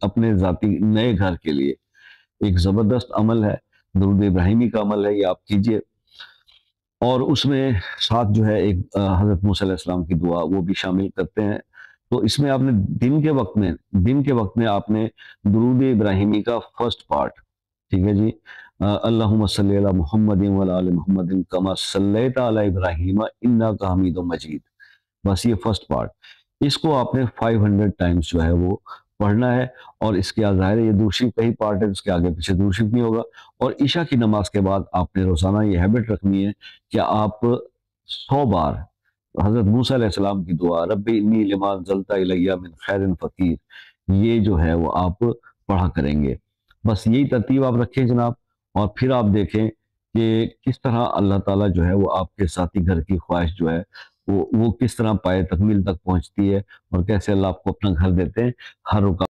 اپنے ذاتی نئے گھر کے لیے ایک زبردست عمل ہے، درود ابراہیمی کا عمل ہے، یہ آپ کیجئے۔ اور اس میں ساتھ جو ہے ایک حضرت موسیٰ علیہ السلام کی دعا وہ بھی شامل کرتے ہیں۔ تو اس میں آپ نے دن کے وقت میں آپ نے درود ابراہیمی کا فرسٹ پارٹ، ٹھیک ہے جی، اللہم صلی علی محمد وعلی آل محمد کما صلیت علی ابراہیم انک حمید مجید، بس یہ فرسٹ پارٹ، اس کو آپ نے 500 ٹائمز جو ہے وہ پڑھنا ہے۔ اور اس کے ظاہر ہے یہ درود شریف کا ہی پارٹ ہے، اس کے آگے پیچھے درود شریف نہیں ہوگا۔ اور عشاء کی نماز کے بعد آپ نے روزانہ یہ ہیبٹ رکھنی ہے کہ آپ 100 بار حضرت موسیٰ علیہ السلام کی دعا رب انی لما انزلت الی من خیر فقیر، یہ جو ہے وہ آپ پڑھا کریں گے۔ بس یہی ترتیب آپ رکھیں جناب، اور پھر آپ دیکھیں کہ کس طرح اللہ تعالیٰ جو ہے وہ آپ کے ذاتی گھر کی خواہش جو ہے وہ کس طرح پائے تکمیل تک پہنچتی ہے، اور کیسے اللہ آپ کو اپنا گھر دیتے ہیں ہر رکاوٹ